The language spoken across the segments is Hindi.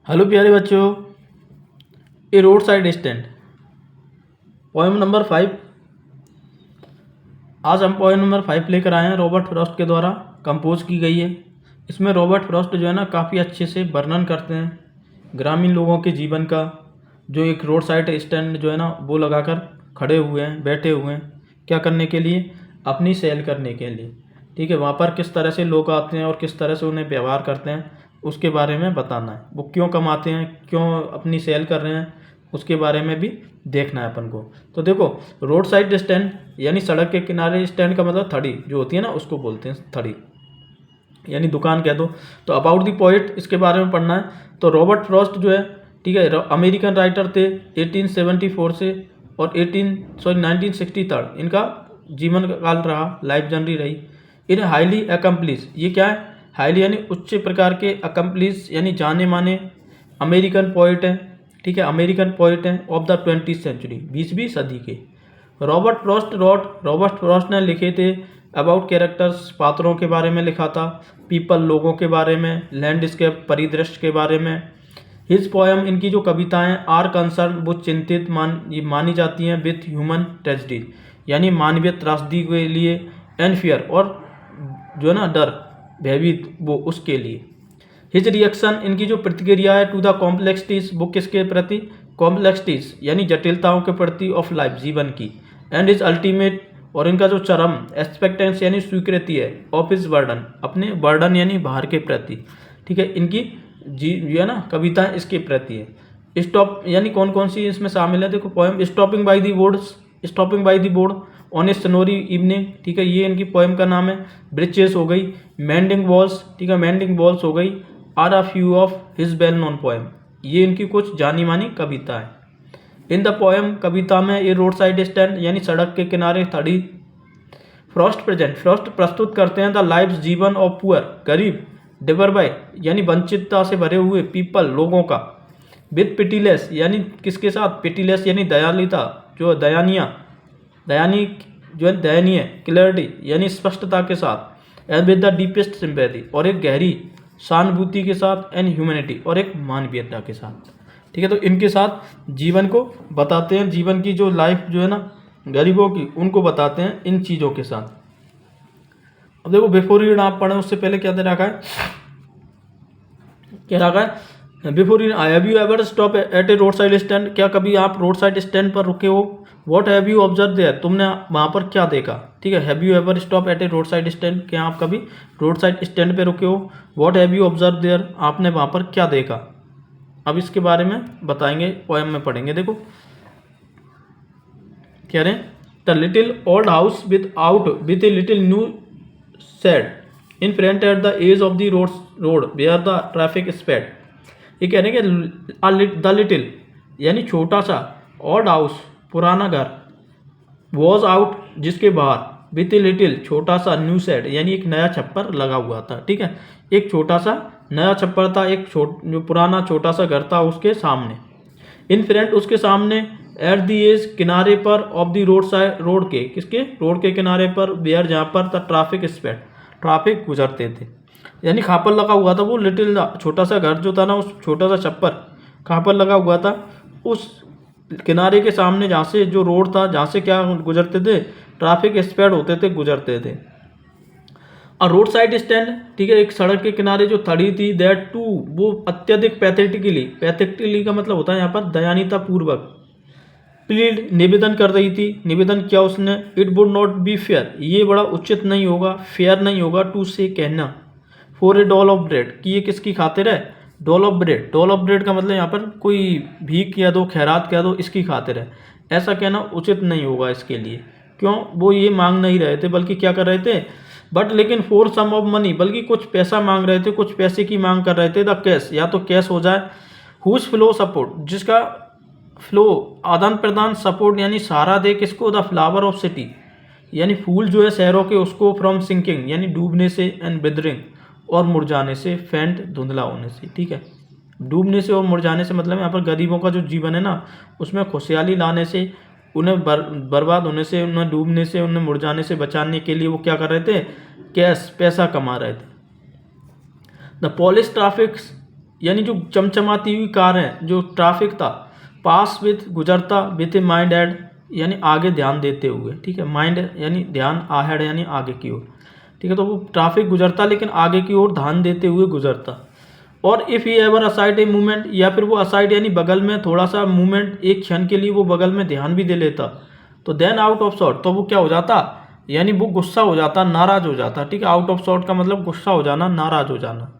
हेलो प्यारे बच्चों, a road side stand poem number 5। आज हम पोएम नंबर 5 लेकर आए हैं। रॉबर्ट फ्रॉस्ट के द्वारा कंपोज की गई है। इसमें रॉबर्ट फ्रॉस्ट जो है ना काफ़ी अच्छे से वर्णन करते हैं ग्रामीण लोगों के जीवन का, जो एक रोड साइड स्टैंड जो है ना वो लगाकर खड़े हुए हैं, बैठे हुए हैं। क्या करने के लिए? अपनी सेल करने के लिए। ठीक है, वहाँ पर किस तरह से लोग आते हैं और किस तरह से उन्हें व्यवहार करते हैं उसके बारे में बताना है। वो क्यों कमाते हैं, क्यों अपनी सेल कर रहे हैं, उसके बारे में भी देखना है अपन को। तो देखो, रोड साइड स्टैंड यानी सड़क के किनारे स्टैंड का मतलब थड़ी जो होती है ना उसको बोलते हैं, थड़ी यानी दुकान कह दो। तो अबाउट द पोइट इसके बारे में पढ़ना है। तो रॉबर्ट फ्रॉस्ट जो है, ठीक है, अमेरिकन राइटर थे 1874 से और 1963 इनका जीवन काल रहा, लाइफ जर्नी रही। इन हाईली अकम्प्लिश, ये क्या है? हाईली यानी उच्च प्रकार के, अकम्प्लिश यानी जाने माने अमेरिकन पोइट हैं। ठीक है, अमेरिकन पोइट हैं ऑफ द 20th सेंचुरी, 20वीं सदी के। रॉबर्ट फ्रॉस्ट ने लिखे थे अबाउट कैरेक्टर्स, पात्रों के बारे में लिखा था, पीपल लोगों के बारे में, लैंडस्केप परिदृश्य के बारे में। हिज पोएम, इनकी जो कविताएं आर कंसर्न, वो चिंतित मानी जाती हैं विथ ह्यूमन ट्रेजिडी यानी मानवीय त्रासदी के लिए, एंड फियर और जो है ना डर, भयभीत, वो उसके लिए। हिज रिएक्शन, इनकी जो प्रतिक्रिया है टू द कॉम्प्लेक्सिटीज, वो किसके प्रति? कॉम्प्लेक्सिटीज यानी जटिलताओं के प्रति ऑफ लाइफ, जीवन की। एंड हिज अल्टीमेट, और इनका जो चरम एक्सपेक्टेंस यानी स्वीकृति है ऑफ हिज बर्डन, अपने बर्डन यानी भार के प्रति। ठीक है, इनकी जो है ना कविताएं इसके प्रति है। स्टॉप यानी कौन कौन सी इसमें शामिल है? देखो, poem stopping by the boards, stopping by the board on a snowy evening, ठीक है, ये इनकी पोएम का नाम है। ब्रिचेस हो गई, मेंडिंग वॉल्स, ठीक है, मेंडिंग वॉल्स हो गई, are a few of his well known poem, ये इनकी कुछ जानी मानी कविता है। इन द पोएम, कविता में, ये रोड साइड स्टैंड यानी सड़क के किनारे खड़ी। फ्रॉस्ट प्रस्तुत करते हैं द लाइफ, जीवन ऑफ पुअर, गरीब, डिवर बाय यानी वंचितता से भरे हुए, पीपल लोगों का, विद पिटीलेस यानी किसके साथ? पिटीलेस यानी दयालुता, जो दयानी जो है दयनीय, क्लैरिटी यानी स्पष्टता के साथ, and with the deepest sympathy और एक गहरी सहानुभूति के साथ, एंड ह्यूमैनिटी और एक मानवीयता के साथ। ठीक है, तो इनके साथ जीवन को बताते हैं, जीवन की जो लाइफ जो है ना गरीबों की, उनको बताते हैं इन चीज़ों के साथ। अब देखो, बिफोर रीड आप पढ़ें उससे पहले क्या दे रखा है, क्या रखा है? Before read, have you ever stop at a road side stand, क्या कभी आप रोड साइड स्टैंड पर रुके हो? What have you observe there, तुमने वहाँ पर क्या देखा? ठीक है, have you ever stop at a road side stand, क्या आप कभी रोड साइड स्टैंड पे रुके हो? What have you observe there, आपने वहाँ पर क्या देखा? अब इसके बारे में बताएंगे, पोएम में पढ़ेंगे। देखो, कह रहे हैं the little old house with a little new shed in front at the edge of the road where the traffic sped. ये कह रहे हैं कि द लिटिल यानी छोटा सा, ओल्ड हाउस पुराना घर, वॉज आउट जिसके बाहर, विथ ए लिटिल छोटा सा, न्यू शेड यानी एक नया छप्पर लगा हुआ था। ठीक है, एक छोटा सा नया छप्पर था, एक जो पुराना छोटा सा घर था उसके सामने। इन फ्रंट उसके सामने, एट दी एज किनारे पर, of the road side road के, किसके? रोड के किनारे पर, वेयर जहाँ पर द ट्रैफिक स्पेड, ट्रैफिक गुजरते थे यानी खापर लगा हुआ था। वो लिटिल छोटा सा घर जो था ना, उस छोटा सा छप्पर खापर लगा हुआ था उस किनारे के सामने, जहाँ से जो रोड था, जहाँ से क्या गुजरते थे? ट्रैफिक स्पेड होते थे, गुजरते थे। और रोड साइड स्टैंड, ठीक है, एक सड़क के किनारे जो खड़ी थी, दैट टू, वो अत्यधिक पैथेटिकली का मतलब होता है यहाँ पर दयानीता पूर्वक, प्लीड निवेदन कर रही थी। निवेदन किया उसने, it would not be fair, ये बड़ा उचित नहीं होगा, फेयर नहीं होगा, टू से कहना, for a doll of bread, कि ये किसकी खातिर है? Doll of bread. Doll of bread का मतलब यहाँ पर कोई भीख कह दो, खैरात कह दो, इसकी खातिर है, ऐसा कहना उचित नहीं होगा इसके लिए। क्यों? वो ये मांग नहीं रहे थे, बल्कि क्या कर रहे थे? बट लेकिन फॉर सम ऑफ मनी, बल्कि कुछ पैसा मांग रहे थे, कुछ पैसे की मांग कर रहे थे। द कैश, या तो कैश हो जाए, हुज फ्लो सपोर्ट, जिसका फ्लो आदान प्रदान, सपोर्ट यानी सहारा दे किसको? द फ्लावर ऑफ सिटी यानी फूल जो है शहरों के, उसको, फ्रॉम सिंकिंग यानी डूबने से, एंड विदरिंग और मुरझाने से, फेंट धुंधला होने से। ठीक है, डूबने से और मुरझाने से मतलब यहाँ पर गरीबों का जो जीवन है ना, उसमें खुशहाली लाने से, उन्हें बर्बाद होने से, उन्हें डूबने से, उन्हें मुरझाने से बचाने के लिए वो क्या कर रहे थे? कैश, पैसा कमा रहे थे। द पॉलिश ट्रैफिक यानी जो चमचमाती हुई कार है, जो ट्रैफिक था, पास विथ गुजरता, विथ ए माइंड एड यानी आगे ध्यान देते हुए, ठीक है, माइंड यानी ध्यान, आहेड यानी आगे की ओर, ठीक है, तो वो ट्रैफिक गुजरता लेकिन आगे की ओर ध्यान देते हुए गुजरता। और if he ever aside a movement, या फिर वो असाइड यानी बगल में थोड़ा सा मूवमेंट, एक क्षण के लिए वो बगल में ध्यान भी दे लेता, तो देन आउट ऑफ सॉर्ट, तो वो क्या हो जाता, यानी वो गुस्सा हो जाता, नाराज हो जाता, ठीक है। आउट ऑफ सॉर्ट का मतलब गुस्सा हो जाना, नाराज हो जाना।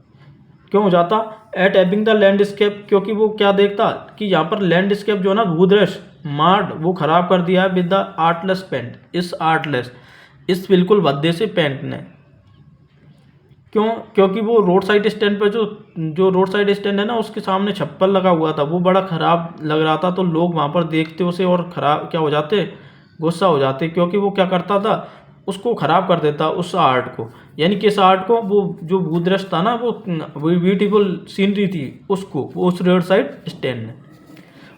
क्यों हो जाता? एट हैविंग द लैंडस्केप, क्योंकि वो क्या देखता कि यहाँ पर लैंडस्केप जो है ना, भूदृश्य, मार्ड, वो खराब कर दिया है विद द आर्टलेस पेंट, इस आर्टलेस, इस बिल्कुल भद्दे से पेंट ने। क्यों? क्योंकि वो रोड साइड स्टैंड पर जो रोड साइड स्टैंड है ना, उसके सामने छप्पर लगा हुआ था, वो बड़ा ख़राब लग रहा था, तो लोग वहाँ पर देखते उसे और ख़राब क्या हो जाते, गुस्सा हो जाते, क्योंकि वो क्या करता था, उसको ख़राब कर देता उस आर्ट को, यानी किस आर्ट को, वो जो भूदृश्य था ना, वो ब्यूटीफुल सीनरी थी, उसको वो उस रोड साइड स्टैंड ने।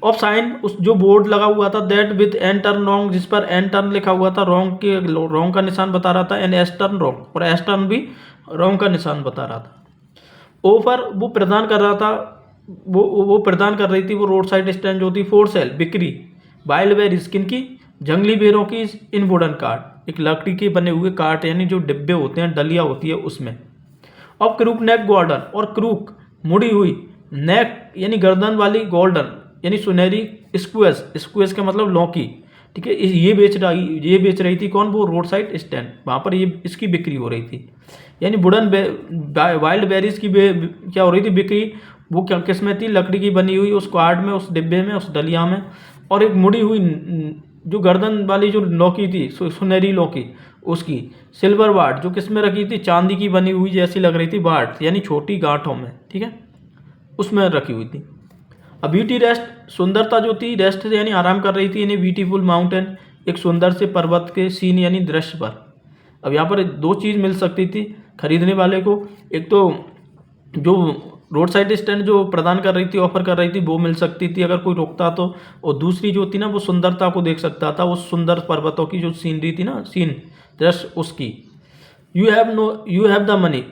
ऑफ साइन, उस जो बोर्ड लगा हुआ था, that with an turn wrong, जिस पर एन टर्न लिखा हुआ था, रॉन्ग का निशान बता रहा था, एन एस टर्न रॉन्ग, और एस टर्न भी रॉन्ग का निशान बता रहा था। ऑफर, वो प्रदान कर रहा था, वो प्रदान कर रही थी, वो रोड साइड स्टैंड जो थी, फॉर सेल, बिक्री, वाइल्ड बेर स्किन की, जंगली बेरों की, इन वुडन कार्ट, एक लकड़ी के बने हुए कार्ट, यानी जो डिब्बे होते हैं, डलिया होती है उसमें। और क्रूक नेक गोल्डन, और क्रूक मुड़ी हुई, नेक यानी गर्दन वाली, गोल्डन यानी सुनहरी, स्क्वेस, स्क्वेस का मतलब लौकी, ठीक है। ये बेच रही थी कौन? वो रोड साइड स्टैंड, वहाँ पर ये इसकी बिक्री हो रही थी, यानी वुडन वाइल्ड बेरीज की क्या हो रही थी, बिक्री, वो क्या किस में थी, लकड़ी की बनी हुई, उस कार्ड में, उस डिब्बे में, उस डलिया में। और एक मुड़ी हुई जो गर्दन वाली जो लौकी थी, सुनहरी लौकी, उसकी सिल्वर वाट, जो किस में रखी थी, चांदी की बनी हुई जैसी लग रही थी वाट, यानी छोटी गांठों में, ठीक है, उसमें रखी हुई थी। अब ब्यूटी रेस्ट, सुंदरता जो थी, रेस्ट यानी आराम कर रही थी, यानी ब्यूटीफुल माउंटेन, एक सुंदर से पर्वत के सीन यानी दृश्य पर। अब यहाँ पर दो चीज़ मिल सकती थी खरीदने वाले को, एक तो जो रोड साइड स्टैंड जो प्रदान कर रही थी, ऑफर कर रही थी, वो मिल सकती थी अगर कोई रोकता तो, और दूसरी जो थी ना, वो सुंदरता को देख सकता था, उस सुंदर पर्वतों की जो सीनरी थी ना, सीन दृश्य उसकी। You have the money,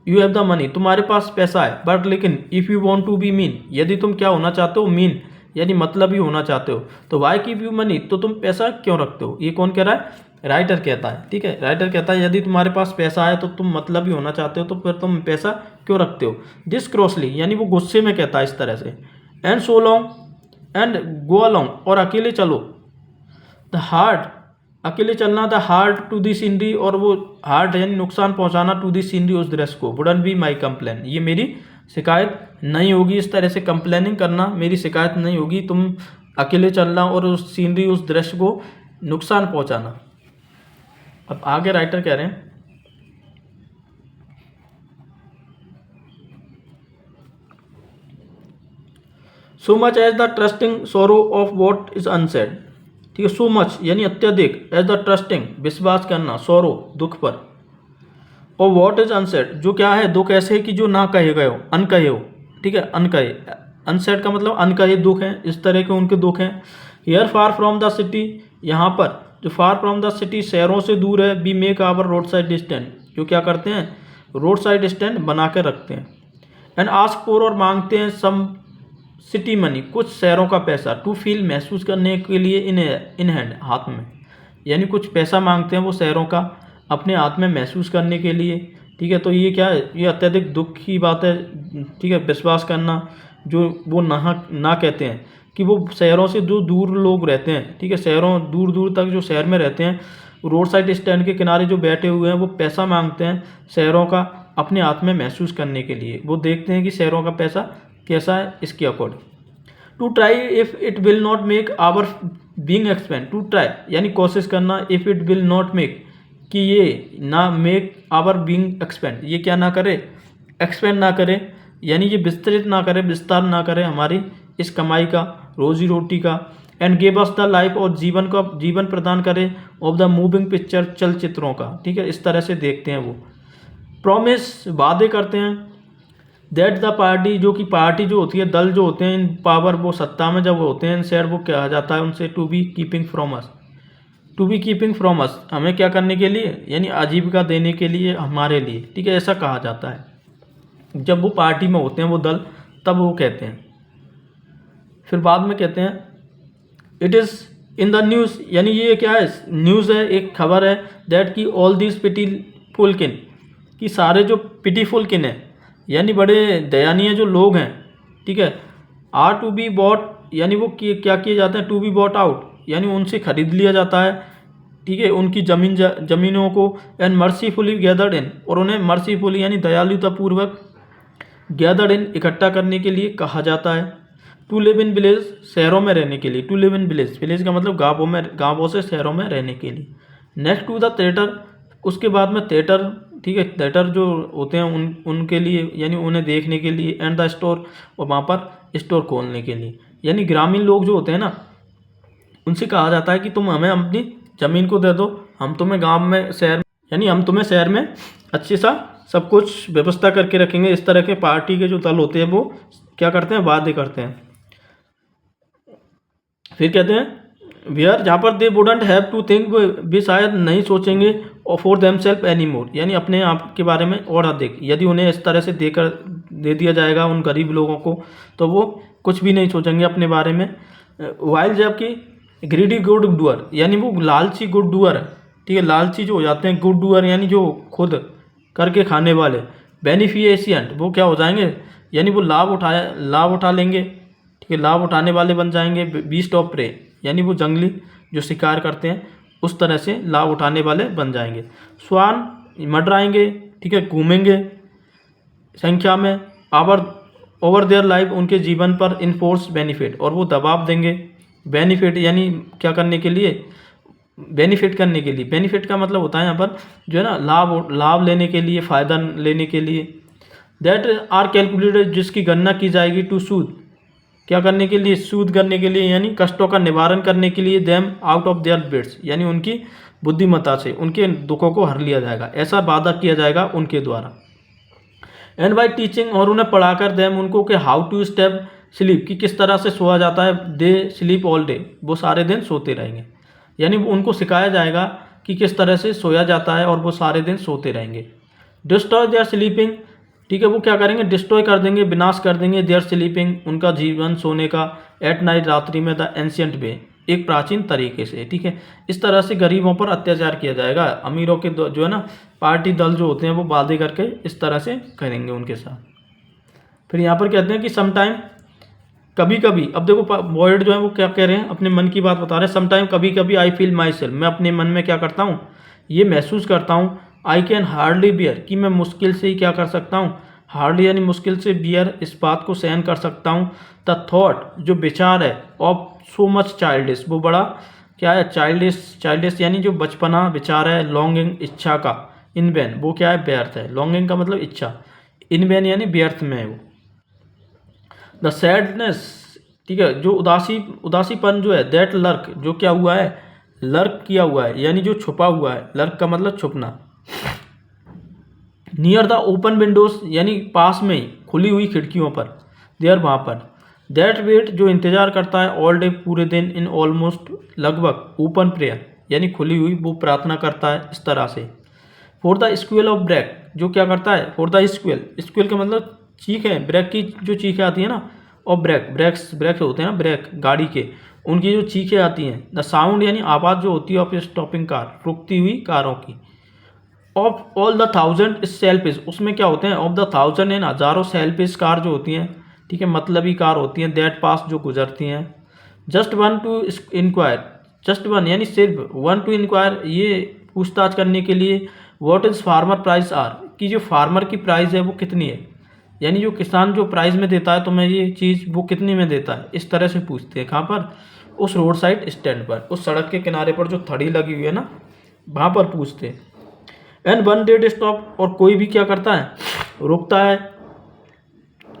you have the money, तुम्हारे पास पैसा है, बट लेकिन if you want to be mean, यदि तुम क्या होना चाहते हो, मीन यानी मतलब ही होना चाहते हो, तो वाई कीप यू मनी, तो तुम पैसा क्यों रखते हो। ये कौन कह रहा है? राइटर कहता है, ठीक है, राइटर कहता है यदि तुम्हारे पास पैसा है तो तुम मतलब ही होना चाहते हो, तो फिर तुम पैसा क्यों रखते हो। दिस क्रॉसली यानी वो गुस्से में कहता है इस तरह से। And so long and go along, और अकेले चलो। द हार्ट, अकेले चलना, the heart to the scenery, और वो हार्ट यानी नुकसान पहुंचाना, टू दी सीनरी उस दृश्य को, वुडन बी माई कंप्लेन, ये मेरी शिकायत नहीं होगी। इस तरह से कंप्लेनिंग करना मेरी शिकायत नहीं होगी, तुम अकेले चलना और उस सीनरी उस दृश्य को नुकसान पहुंचाना। अब आगे राइटर कह रहे हैं, so much as the trusting sorrow of what is unsaid, ठीक है, सो मच यानी अत्यधिक, एज द ट्रस्टिंग विश्वास करना, सोरो दुख पर, और वॉट इज अनसेड जो क्या है, दुख ऐसे कि जो ना कहे गए हो, अनकहे हो, ठीक है, अनकहे, अनसेड का मतलब अनकहे दुख हैं, इस तरह के उनके दुख हैं। Here far from the city, यहाँ पर जो फार फ्रॉम द सिटी शहरों से दूर है, be make our road side stand, जो क्या करते हैं, रोड साइड स्टैंड बना के रखते हैं। एंड आस्क फॉर, और मांगते हैं, सम सिटी मनी, कुछ शहरों का पैसा, टू फील महसूस करने के लिए, इन हैंड हाथ में, यानी कुछ पैसा मांगते हैं वो शहरों का अपने हाथ में महसूस करने के लिए, ठीक है। तो ये क्या है, ये अत्यधिक दुख की बात है, ठीक है। विश्वास करना जो वो ना कहते हैं कि वो शहरों से जो दूर लोग रहते हैं, ठीक है, शहरों दूर दूर तक जो शहर में रहते हैं, रोड साइड स्टैंड के किनारे जो बैठे हुए हैं, वो पैसा मांगते हैं शहरों का अपने हाथ में महसूस करने के लिए, वो देखते हैं कि शहरों का पैसा कैसा है इसके according. To try if it will not make our being expend, to try यानी कोशिश करना, if it will not make कि ये ना मेक आवर बीइंग एक्सपेंड, ये क्या ना करे, एक्सपेंड ना करे, यानी ये विस्तृत ना करे, विस्तार ना करे हमारी इस कमाई का, रोजी रोटी का। And give us the life, और जीवन प्रदान करे, ऑफ द मूविंग पिक्चर, चलचित्रों का, ठीक है, इस तरह से देखते हैं वो। प्रॉमिस वादे करते हैं, दैट द पार्टी जो कि पार्टी जो होती है, दल जो होते हैं, इन पावर वो सत्ता में जब होते हैं, शेयर वो कहा जाता है उनसे, to be keeping from us, to be keeping from us, हमें क्या करने के लिए, यानी आजीविका देने के लिए हमारे लिए, ठीक है, ऐसा कहा जाता है। जब वो पार्टी में होते हैं वो दल, तब वो कहते हैं। फिर बाद में कहते हैं it is in the news, यानी ये क्या है, न्यूज़ है, एक खबर है, दैट की ऑल दीज पिटीफुल किन, कि सारे जो पिटीफुल किन है यानी बड़े दयानीय जो लोग हैं, ठीक है, आर टू बी बॉट, यानी वो क्या किए जाते हैं, टू बी बॉट आउट, यानी उनसे खरीद लिया जाता है, ठीक है, उनकी ज़मीनों को, एंड मर्सीफुली गैदर्ड इन, और उन्हें मर्सीफुली यानी दयालुतापूर्वक गैदर्ड इन इकट्ठा करने के लिए कहा जाता है। टू लिव इन विलेज, शहरों में रहने के लिए, to live in village, village का मतलब गाँवों से शहरों में रहने के लिए। नेक्स्ट टू द थिएटर, उसके बाद में थिएटर, ठीक है, थिएटर जो होते हैं उनके लिए, यानी उन्हें देखने के लिए, एंड द स्टोर, और वहाँ पर स्टोर खोलने के लिए, यानी ग्रामीण लोग जो होते हैं ना, उनसे कहा जाता है कि तुम हमें अपनी ज़मीन को दे दो, हम तुम्हें गांव में, शहर में, यानी हम तुम्हें शहर में अच्छे सा सब कुछ व्यवस्था करके रखेंगे। इस तरह के पार्टी के जो दल होते हैं वो क्या करते हैं, वादे करते हैं। फिर कहते हैं वेयर, जहाँ पर they wouldn't have to think, भी शायद नहीं सोचेंगे, और for them self any more, यानी अपने आप के बारे में और अधिक, यदि उन्हें इस तरह से दे दिया जाएगा उन गरीब लोगों को, तो वो कुछ भी नहीं सोचेंगे अपने बारे में। वाइल जबकि ग्रीडी गुड डूअर, यानी वो लालची गुड डूअर है, ठीक है, लालची जो हो जाते हैं, गुड डूअर यानी जो खुद करके खाने वाले, बेनिफिशिएंट वो क्या हो जाएंगे, यानी वो लाभ उठा लेंगे, ठीक है, लाभ उठाने वाले बन जाएंगे। बीस्ट ऑफ प्रे, यानी वो जंगली जो शिकार करते हैं उस तरह से लाभ उठाने वाले बन जाएंगे। स्वान मंडराएंगे, ठीक है, घूमेंगे संख्या में, ओवर देयर लाइफ, उनके जीवन पर, इनफोर्स बेनिफिट, और वो दबाव देंगे, बेनिफिट यानी क्या करने के लिए, बेनिफिट करने के लिए, बेनिफिट का मतलब होता है यहाँ पर जो है ना लाभ लेने के लिए, फ़ायदा लेने के लिए। दैट आर कैलकुलेटेड, जिसकी गणना की जाएगी, टू सूद, क्या करने के लिए, सूद करने के लिए, यानी कष्टों का निवारण करने के लिए, them out of their bids, यानी उनकी बुद्धिमत्ता से उनके दुखों को हर लिया जाएगा, ऐसा वादा किया जाएगा उनके द्वारा। एंड बाई टीचिंग, और उन्हें पढ़ाकर, देम उनको, कि हाउ टू स्टेप स्लीप, कि किस तरह से सोया जाता है, दे स्लीप ऑल डे, वो सारे दिन सोते रहेंगे, यानी उनको सिखाया जाएगा कि किस तरह से सोया जाता है और वो सारे दिन सोते रहेंगे। डिस्ट्रॉय देयर स्लीपिंग, ठीक है, वो क्या करेंगे, डिस्ट्रॉय कर देंगे, विनाश कर देंगे, देयर स्लीपिंग, उनका जीवन सोने का, एट नाइट, रात्रि में, द एंशियंट वे, एक प्राचीन तरीके से, ठीक है। इस तरह से गरीबों पर अत्याचार किया जाएगा, अमीरों के जो है ना पार्टी दल जो होते हैं वो वादे करके इस तरह से करेंगे उनके साथ। फिर यहाँ पर कहते हैं कि समटाइम, कभी कभी, अब देखो बॉयड जो है वो क्या कह रहे हैं, अपने मन की बात बता रहे हैं। समटाइम, कभी कभी, आई फील माई सेल्फ, मैं अपने मन में क्या करता हूँ, ये महसूस करता हूँ, आई कैन हार्डली बियर, कि मैं मुश्किल से ही क्या कर सकता हूँ, हार्डली यानी मुश्किल से, बियर, इस बात को सहन कर सकता हूँ, द थॉट, जो विचार है, ऑफ सो मच चाइल्डिश, वो बड़ा क्या है, चाइल्डिश यानी जो बचपना विचार है, लॉन्गिंग, इच्छा का, इन वैन, वो क्या है, व्यर्थ है, लॉन्गिंग का मतलब इच्छा, इन वैन यानी व्यर्थ में है वो। द सैडनेस, ठीक है, जो उदासीपन जो है, दैट लर्क, जो क्या हुआ है, लर्क किया हुआ है, यानी जो छुपा हुआ है, लर्क का मतलब छुपना। नियर द ओपन विंडोज, यानी पास में ही, खुली हुई खिड़कियों पर, देयर, वहाँ पर। दैट वेट, जो इंतजार करता है, ऑल डे, पूरे दिन, इन ऑलमोस्ट, लगभग, ओपन प्रेयर, यानी खुली हुई, वो प्रार्थना करता है इस तरह से। For the squeal of brake, जो क्या करता है, फॉर द स्क्वेल का मतलब चीख है, ब्रेक की जो चीखें आती हैं ना, और ब्रेक होते हैं ना, ब्रेक गाड़ी के, उनकी जो चीखें आती हैं। द साउंड, यानी आवाज़ जो होती है, ऑफ स्टॉपिंग कार, रुकती हुई कारों की। Of all the thousand selfish, उसमें क्या होते हैं, ऑफ द थाउजेंड यानी हज़ारों सेल्फिश कार जो होती हैं, ठीक है, मतलबी कार होती हैं, दैट पास, जो गुजरती हैं। Just one to inquire, just one यानी सिर्फ, वन टू इंक्वायर, ये पूछताछ करने के लिए, what is farmer price are, कि जो फार्मर की प्राइस है वो कितनी है, यानी जो किसान जो प्राइस में देता है तुम्हें ये चीज़, वो कितनी में देता है, इस तरह से पूछते हैं। कहाँ पर, उस रोड साइड स्टैंड पर, उस सड़क के किनारे पर जो थड़ी लगी हुई है ना, वहाँ पर पूछते हैं। एंड वन डेड स्टॉप, और कोई भी क्या करता है, रुकता है,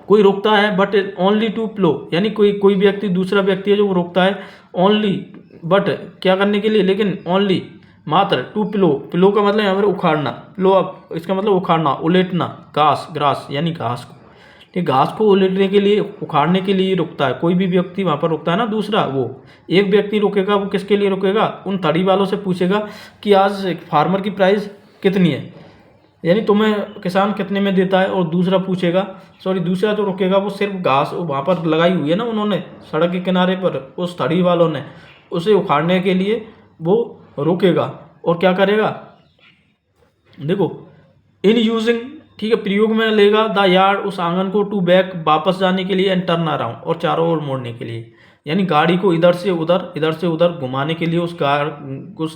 कोई रुकता है, बट ओनली टू प्लो, यानी कोई व्यक्ति, दूसरा व्यक्ति है जो वो रुकता है, ओनली, बट क्या करने के लिए, लेकिन ओनली, मात्र, टू प्लो का मतलब यहाँ पर उखाड़ना, प्लो अप, इसका मतलब उखाड़ना, उलेटना, ग्रास यानी घास को, ठीक, घास को उलेटने के लिए, उखाड़ने के लिए रुकता है। कोई भी व्यक्ति वहाँ पर रुकता है ना, दूसरा, वो एक व्यक्ति रुकेगा, वो किसके लिए रुकेगा, उन तड़ी वालों से पूछेगा कि आज फार्मर की प्राइस कितनी है, यानी तुम्हें किसान कितने में देता है, और दूसरा पूछेगा, सॉरी दूसरा जो रुकेगा वो सिर्फ घास वहाँ पर लगाई हुई है ना उन्होंने सड़क के किनारे पर, उस तड़ी वालों ने, उसे उखाड़ने के लिए वो रुकेगा और क्या करेगा, देखो इन यूजिंग, ठीक है, प्रयोग में लेगा द यार्ड, उस आंगन को, टू बैक, वापस जाने के लिए, एंड टर्न अराउंड, और चारों ओर मोड़ने के लिए। यानी गाड़ी को इधर से उधर घुमाने के लिए उस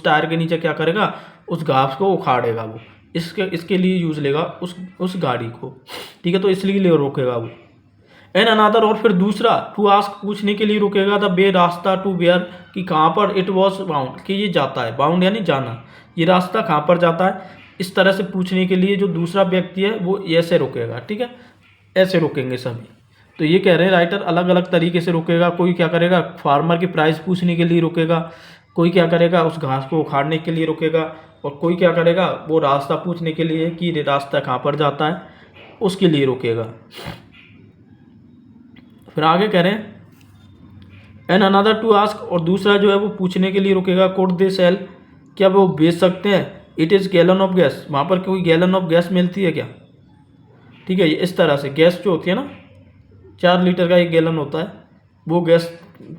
टायर के नीचे क्या करेगा, उस घास को उखाड़ेगा वो, इसके लिए यूज लेगा उस गाड़ी को, ठीक है, तो इसलिए ले रोकेगा वो। एन अनादर, और फिर दूसरा, टू आस्क, पूछने के लिए रुकेगा, द वे, रास्ता, टू वेयर, कि कहाँ पर, इट वॉज बाउंड, कि ये जाता है, बाउंड यानी जाना, ये रास्ता कहाँ पर जाता है, इस तरह से पूछने के लिए जो दूसरा व्यक्ति है वो ऐसे रुकेगा, ठीक है, ऐसे रुकेंगे सभी। तो ये कह रहे हैं राइटर अलग अलग तरीके से रुकेगा। कोई क्या करेगा, फार्मर की प्राइस पूछने के लिए रुकेगा, कोई क्या करेगा, उस घास को उखाड़ने के लिए रुकेगा, और कोई क्या करेगा, वो रास्ता पूछने के लिए कि रास्ता कहाँ पर जाता है उसके लिए रुकेगा। फिर आगे कह रहे हैं एन अनदर टू आस्क, और दूसरा जो है वो पूछने के लिए रुकेगा, कुड दे सेल, क्या वो बेच सकते हैं, it is gallon of gas, वहाँ पर कोई गैलन ऑफ गैस मिलती है क्या, ठीक है, इस तरह से गैस जो होती है ना 4 लीटर का एक गैलन होता है वो गैस,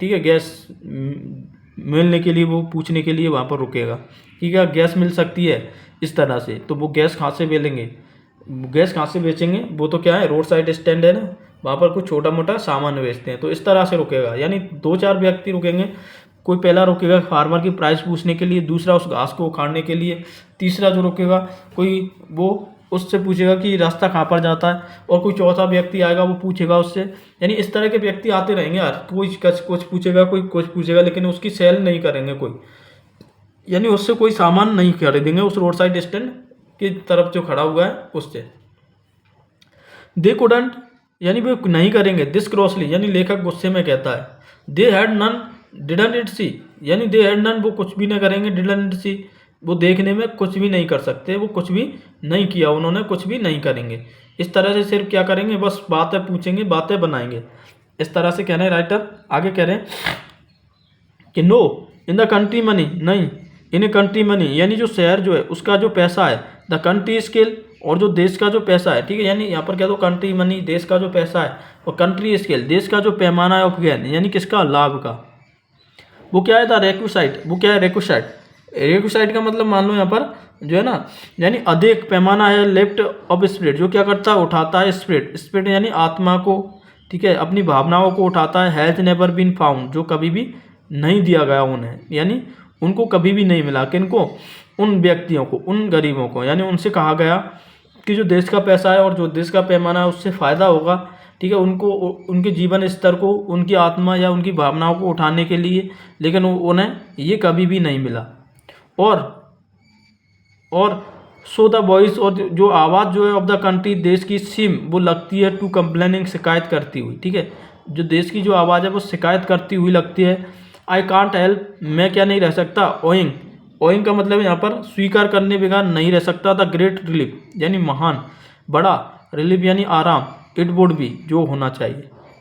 ठीक है, गैस मिलने के लिए वो पूछने के लिए वहाँ पर रुकेगा, ठीक है, गैस मिल सकती है इस तरह से, तो वो गैस कहाँ से बेचेंगे, गैस कहाँ से बेचेंगे, वो तो क्या है, रोड साइड स्टैंड है ना, वहाँ पर कुछ छोटा मोटा सामान बेचते हैं, तो इस तरह से रुकेगा। यानी 2-4 व्यक्ति रुकेंगे, कोई पहला रुकेगा फार्मर की प्राइस पूछने के लिए, दूसरा उस घास को उखाड़ने के लिए, तीसरा जो रुकेगा कोई वो उससे पूछेगा कि रास्ता कहाँ पर जाता है, और कोई चौथा व्यक्ति आएगा वो पूछेगा उससे। यानी इस तरह के व्यक्ति आते रहेंगे यार, कोई कुछ पूछेगा, कोई कुछ पूछेगा, लेकिन उसकी सेल नहीं करेंगे कोई, यानी उससे कोई सामान नहीं खरीदेंगे उस रोड साइड स्टैंड की तरफ जो खड़ा हुआ है उससे। दे कुडंट, यानी वो नहीं करेंगे, दिस क्रॉसली, यानी लेखक गुस्से में कहता है, they had none didn't it see, यानी दे हैड नन, वो कुछ भी नहीं करेंगे, डिडंट इट सी, वो देखने में कुछ भी नहीं कर सकते, वो कुछ भी नहीं किया उन्होंने, कुछ भी नहीं करेंगे, इस तरह से सिर्फ क्या करेंगे, बस बातें पूछेंगे, बातें बनाएंगे, इस तरह से कह रहे हैं राइटर। आगे कह रहे हैं कि no in the country money, नहीं इन ए कंट्री मनी, यानी जो शहर जो है उसका जो पैसा है, द कंट्री स्केल, और जो देश का जो पैसा है, ठीक है, यानी यहाँ पर क्या, तो कंट्री मनी देश का जो पैसा है, और कंट्री स्केल देश का जो पैमाना है ऑफ गेन, यानी किसका, लाभ का, वो क्या है, द रेक्विसाइट, वो क्या है, रेक्विसाइट, रेक्विसाइट का मतलब मान लो यहाँ पर जो है ना, यानी अधिक पैमाना है, लेफ्ट ऑफ स्पिरिट, जो क्या करता है, उठाता है स्पिरिट, स्पिरिट यानी आत्मा को, ठीक है, अपनी भावनाओं को उठाता है, हैज नेवर बीन फाउंड, जो कभी भी नहीं दिया गया उन्हें, यानी उनको कभी भी नहीं मिला, किनको, उन व्यक्तियों को, उन गरीबों को, यानी उनसे कहा गया कि जो देश का पैसा है और जो देश का पैमाना है उससे फ़ायदा होगा, ठीक है, उनको उनके जीवन स्तर को, उनकी आत्मा या उनकी भावनाओं को उठाने के लिए, लेकिन उन्हें ये कभी भी नहीं मिला। और सो द वॉइस, और जो आवाज़ जो है ऑफ द कंट्री, देश की सीम, वो लगती है टू कंप्लेनिंग, शिकायत करती हुई, ठीक है, जो देश की जो आवाज़ है वो शिकायत करती हुई लगती है। आई कांट हेल्प, मैं क्या नहीं रह सकता, ओइंग, ओइंग का मतलब यहाँ पर स्वीकार करने बगैर नहीं रह सकता, द ग्रेट रिलीफ, यानी महान, बड़ा, रिलीफ यानी आराम, इट वुड बी, जो होना चाहिए,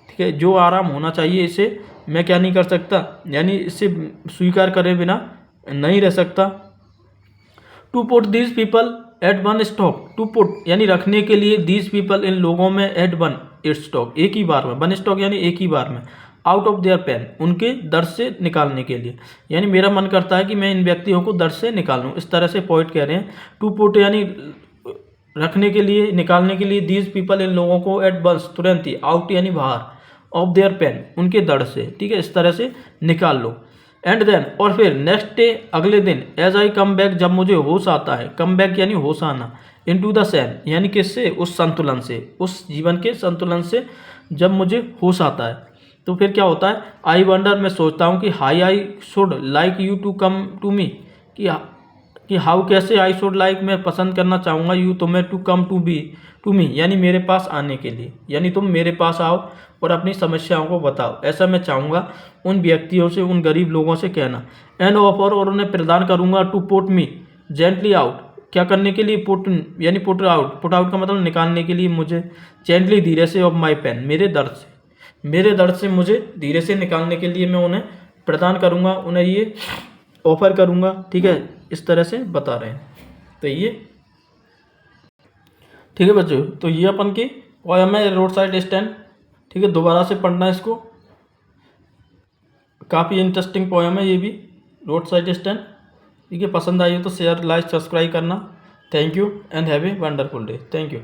ठीक है, जो आराम होना चाहिए, इसे मैं क्या नहीं कर सकता, यानी इसे स्वीकार करे बिना नहीं रह सकता। To put these people at one stock, to put यानी रखने के लिए, दीज पीपल इन लोगों में, एट वन इट स्टॉक, एक ही बार में, वन स्टॉक यानी एक ही बार में, आउट ऑफ देयर पेन, उनके दर्द से निकालने के लिए, यानी मेरा मन करता है कि मैं इन व्यक्तियों को दर्द से निकाल लूँ, इस तरह से पोइट कह रहे हैं। टू पुट यानी रखने के लिए, निकालने के लिए, दीज पीपल इन लोगों को, एट वंस तुरंत ही, आउट यानी बाहर, ऑफ देयर पेन उनके दर्द से, ठीक है, इस तरह से निकाल लो। एंड देन, और फिर नेक्स्ट डे, अगले दिन, एज आई कम बैक, जब मुझे होश आता है, कम बैक यानी होश आना, इन टू द सैन, यानी किससे, उस संतुलन से, उस जीवन के संतुलन से जब मुझे होश आता है, तो फिर क्या होता है, आई वंडर, मैं सोचता हूँ कि high I should like you to come to me, कि हाउ कैसे, आई शुड लाइक मैं पसंद करना चाहूँगा, यू तुम्हें, टू कम टू मी यानी मेरे पास आने के लिए, यानी तुम मेरे पास आओ और अपनी समस्याओं को बताओ, ऐसा मैं चाहूँगा उन व्यक्तियों से, उन गरीब लोगों से कहना। एंड ऑफर, और उन्हें प्रदान करूँगा, to put me gently out, क्या करने के लिए, पुट यानी पुट आउट, पुट आउट का मतलब निकालने के लिए मुझे, जेंटली धीरे से, ऑफ माई पेन मेरे दर्द से मुझे धीरे से निकालने के लिए मैं उन्हें प्रदान करूँगा, उन्हें ये ऑफर करूँगा, ठीक है, इस तरह से बता रहे हैं। तो ये ठीक है बच्चों, तो ये अपन की पोयम है रोड साइड स्टैंड। ठीक है, दोबारा से पढ़ना इसको, काफ़ी इंटरेस्टिंग पोयम है ये भी, रोड साइड स्टैंड। ठीक है, पसंद आई हो तो शेयर लाइक सब्सक्राइब करना। Thank you and have a wonderful day. Thank you.